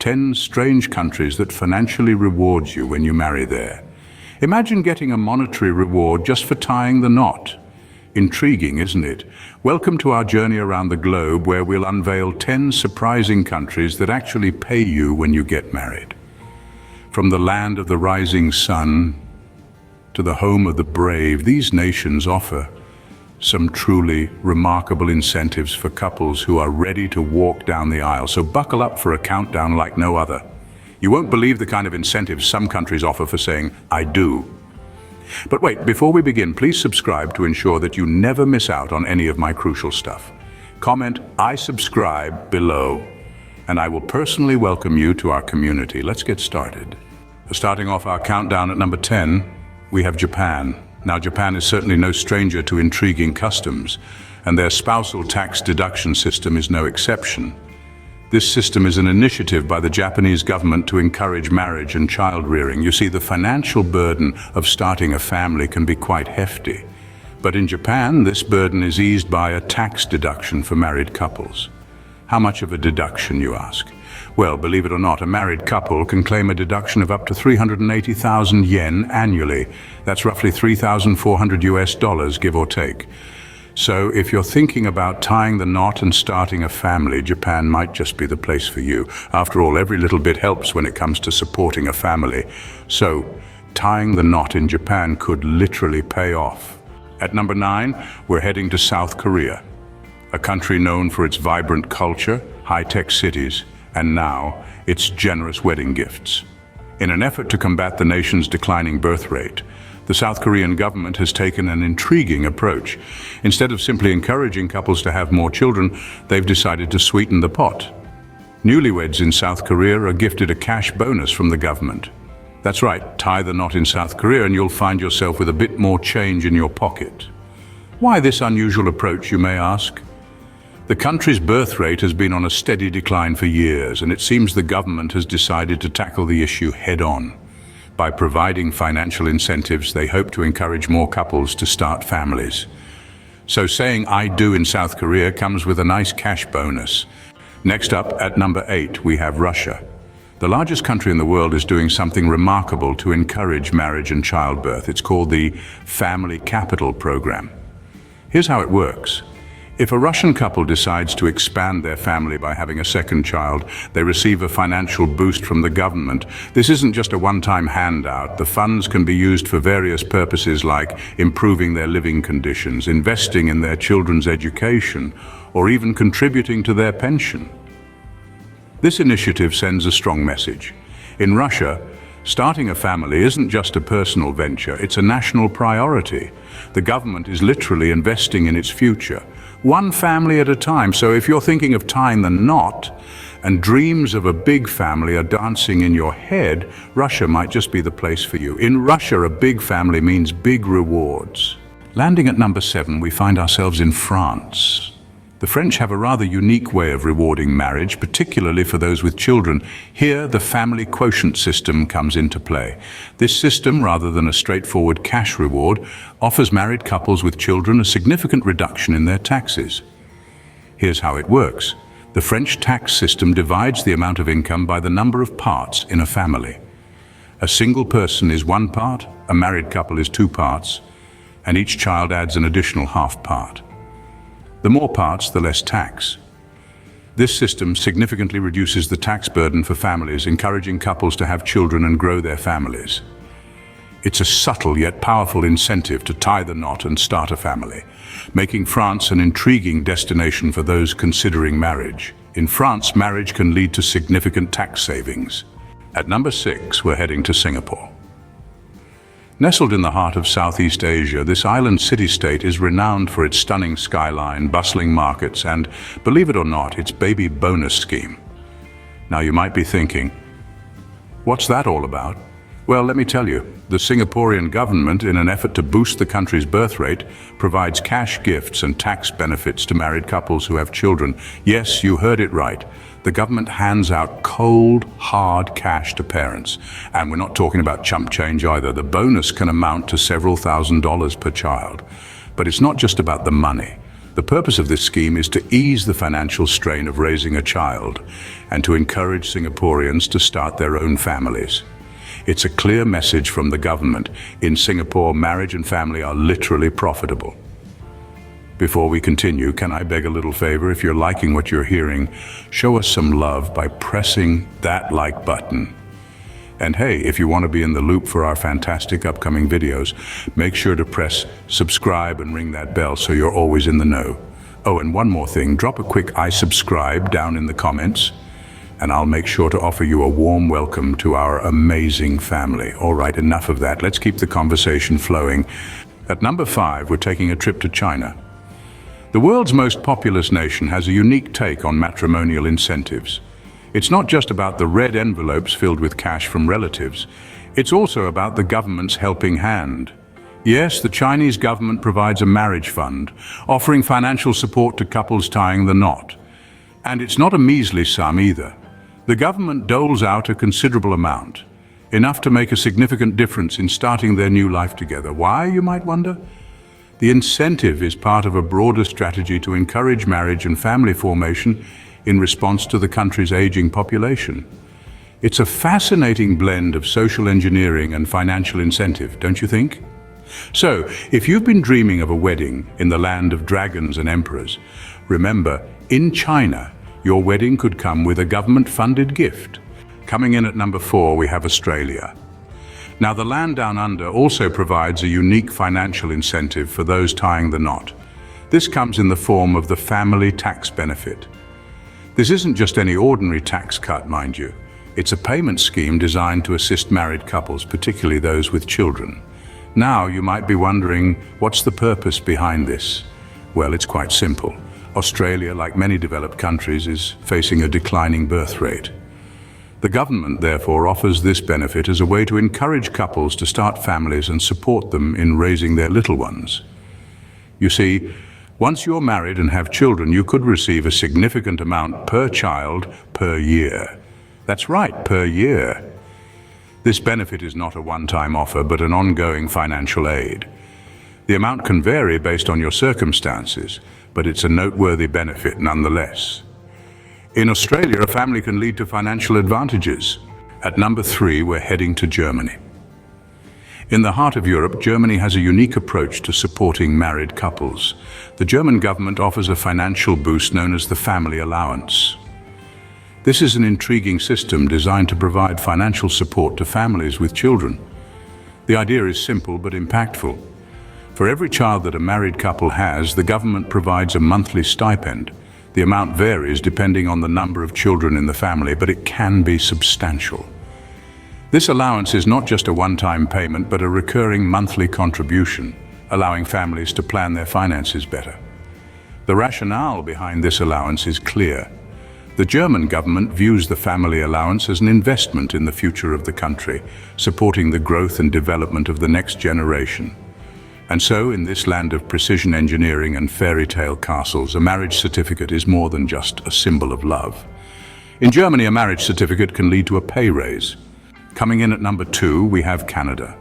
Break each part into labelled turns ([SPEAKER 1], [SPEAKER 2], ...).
[SPEAKER 1] 10 strange countries that financially rewards you when you marry there. Imagine getting a monetary reward just for tying the knot. Intriguing, isn't it? Welcome to our journey around the globe, where we'll unveil 10 surprising countries that actually pay you when you get married. From the land of the rising sun to the home of the brave, these nations offer some truly remarkable incentives for couples who are ready to walk down the aisle. So buckle up for a countdown like no other. You won't believe the kind of incentives some countries offer for saying, "I do." But wait, before we begin, please subscribe to ensure that you never miss out on any of my crucial stuff. Comment, "I subscribe" below, and I will personally welcome you to our community. Let's get started. Starting off our countdown at number 10, we have Japan. Now, Japan is certainly no stranger to intriguing customs, and their spousal tax deduction system is no exception. This system is an initiative by the Japanese government to encourage marriage and child-rearing. You see, the financial burden of starting a family can be quite hefty. But in Japan, this burden is eased by a tax deduction for married couples. How much of a deduction, you ask? Well, believe it or not, a married couple can claim a deduction of up to 380,000 yen annually. That's roughly $3,400, give or take. So if you're thinking about tying the knot and starting a family, Japan might just be the place for you. After all, every little bit helps when it comes to supporting a family. So tying the knot in Japan could literally pay off. At number 9, we're heading to South Korea, a country known for its vibrant culture, high-tech cities, and now its generous wedding gifts. In an effort to combat the nation's declining birth rate, the South Korean government has taken an intriguing approach. Instead of simply encouraging couples to have more children, they've decided to sweeten the pot. Newlyweds in South Korea are gifted a cash bonus from the government. That's right, tie the knot in South Korea and you'll find yourself with a bit more change in your pocket. Why this unusual approach, you may ask? The country's birth rate has been on a steady decline for years, and it seems the government has decided to tackle the issue head-on. By providing financial incentives, they hope to encourage more couples to start families. So saying "I do" in South Korea comes with a nice cash bonus. Next up, at number 8, we have Russia. The largest country in the world is doing something remarkable to encourage marriage and childbirth. It's called the Family Capital Program. Here's how it works. If a Russian couple decides to expand their family by having a second child, they receive a financial boost from the government. This isn't just a one-time handout. The funds can be used for various purposes like improving their living conditions, investing in their children's education, or even contributing to their pension. This initiative sends a strong message. In Russia, starting a family isn't just a personal venture, it's a national priority. The government is literally investing in its future, one family at a time. So if you're thinking of tying the knot and dreams of a big family are dancing in your head, Russia might just be the place for you. In Russia, a big family means big rewards. Landing at number 7, we find ourselves in France. The French have a rather unique way of rewarding marriage, particularly for those with children. Here, the family quotient system comes into play. This system, rather than a straightforward cash reward, offers married couples with children a significant reduction in their taxes. Here's how it works. The French tax system divides the amount of income by the number of parts in a family. A single person is one part, a married couple is 2 parts, and each child adds an additional half part. The more parts, the less tax. This system significantly reduces the tax burden for families, encouraging couples to have children and grow their families. It's a subtle yet powerful incentive to tie the knot and start a family, making France an intriguing destination for those considering marriage. In France, marriage can lead to significant tax savings. At number 6, we're heading to Singapore. Nestled in the heart of Southeast Asia, this island city-state is renowned for its stunning skyline, bustling markets, and, believe it or not, its baby bonus scheme. Now you might be thinking, what's that all about? Well, let me tell you, the Singaporean government, in an effort to boost the country's birth rate, provides cash gifts and tax benefits to married couples who have children. Yes, you heard it right. The government hands out cold, hard cash to parents. And we're not talking about chump change either. The bonus can amount to several $1,000s per child. But it's not just about the money. The purpose of this scheme is to ease the financial strain of raising a child and to encourage Singaporeans to start their own families. It's a clear message from the government. In Singapore, marriage and family are literally profitable. Before we continue, can I beg a little favor? If you're liking what you're hearing, show us some love by pressing that like button. And hey, if you want to be in the loop for our fantastic upcoming videos, make sure to press subscribe and ring that bell so you're always in the know. Oh, and one more thing, drop a quick I subscribe down in the comments, and I'll make sure to offer you a warm welcome to our amazing family. All right, enough of that. Let's keep the conversation flowing. At number 5, we're taking a trip to China. The world's most populous nation has a unique take on matrimonial incentives. It's not just about the red envelopes filled with cash from relatives. It's also about the government's helping hand. Yes, the Chinese government provides a marriage fund, offering financial support to couples tying the knot. And it's not a measly sum either. The government doles out a considerable amount, enough to make a significant difference in starting their new life together. Why, you might wonder? The incentive is part of a broader strategy to encourage marriage and family formation in response to the country's aging population. It's a fascinating blend of social engineering and financial incentive, don't you think? So, if you've been dreaming of a wedding in the land of dragons and emperors, remember, in China, your wedding could come with a government-funded gift. Coming in at number 4, we have Australia. Now, the land down under also provides a unique financial incentive for those tying the knot. This comes in the form of the family tax benefit. This isn't just any ordinary tax cut, mind you. It's a payment scheme designed to assist married couples, particularly those with children. Now, you might be wondering, what's the purpose behind this? Well, it's quite simple. Australia, like many developed countries, is facing a declining birth rate. The government, therefore, offers this benefit as a way to encourage couples to start families and support them in raising their little ones. You see, once you're married and have children, you could receive a significant amount per child per year. That's right, per year. This benefit is not a one-time offer, but an ongoing financial aid. The amount can vary based on your circumstances, but it's a noteworthy benefit nonetheless. In Australia, a family can lead to financial advantages. At number 3, we're heading to Germany. In the heart of Europe, Germany has a unique approach to supporting married couples. The German government offers a financial boost known as the family allowance. This is an intriguing system designed to provide financial support to families with children. The idea is simple but impactful. For every child that a married couple has, the government provides a monthly stipend. The amount varies depending on the number of children in the family, but it can be substantial. This allowance is not just a one-time payment, but a recurring monthly contribution, allowing families to plan their finances better. The rationale behind this allowance is clear. The German government views the family allowance as an investment in the future of the country, supporting the growth and development of the next generation. And so, in this land of precision engineering and fairy tale castles, a marriage certificate is more than just a symbol of love. In Germany, a marriage certificate can lead to a pay raise. Coming in at number 2, we have Canada.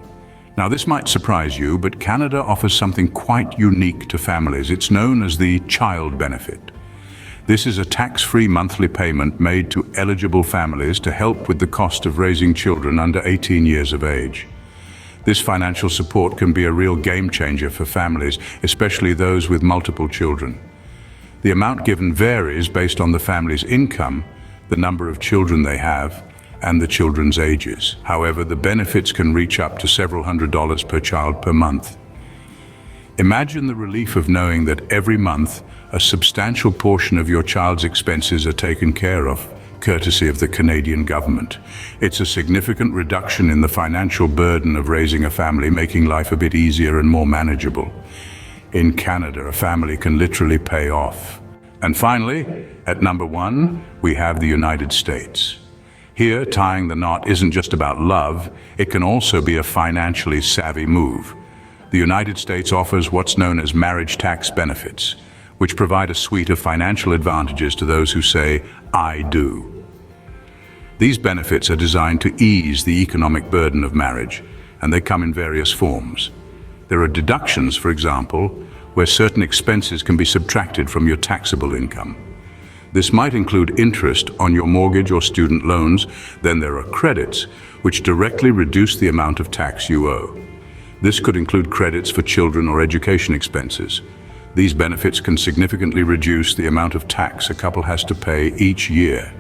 [SPEAKER 1] Now, this might surprise you, but Canada offers something quite unique to families. It's known as the child benefit. This is a tax-free monthly payment made to eligible families to help with the cost of raising children under 18 years of age. This financial support can be a real game changer for families, especially those with multiple children. The amount given varies based on the family's income, the number of children they have, and the children's ages. However, the benefits can reach up to several $100s per child per month. Imagine the relief of knowing that every month a substantial portion of your child's expenses are taken care of, courtesy of the Canadian government. It's a significant reduction in the financial burden of raising a family, making life a bit easier and more manageable. In Canada, a family can literally pay off. And finally, at number 1, we have the United States. Here, tying the knot isn't just about love, it can also be a financially savvy move. The United States offers what's known as marriage tax benefits, which provide a suite of financial advantages to those who say, "I do." These benefits are designed to ease the economic burden of marriage, and they come in various forms. There are deductions, for example, where certain expenses can be subtracted from your taxable income. This might include interest on your mortgage or student loans. Then there are credits, which directly reduce the amount of tax you owe. This could include credits for children or education expenses. These benefits can significantly reduce the amount of tax a couple has to pay each year.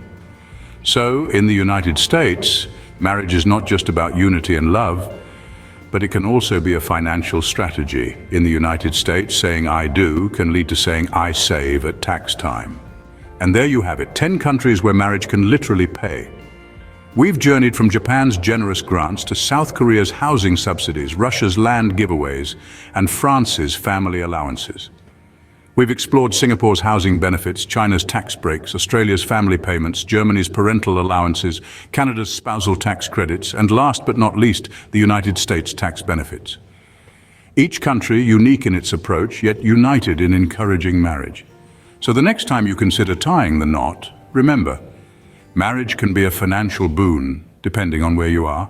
[SPEAKER 1] So, in the United States, marriage is not just about unity and love, but it can also be a financial strategy. In the United States, saying "I do" can lead to saying "I save" at tax time. And there you have it, 10 countries where marriage can literally pay. We've journeyed from Japan's generous grants to South Korea's housing subsidies, Russia's land giveaways, and France's family allowances. We've explored Singapore's housing benefits, China's tax breaks, Australia's family payments, Germany's parental allowances, Canada's spousal tax credits, and last but not least, the United States tax benefits. Each country unique in its approach, yet united in encouraging marriage. So the next time you consider tying the knot, remember, marriage can be a financial boon, depending on where you are.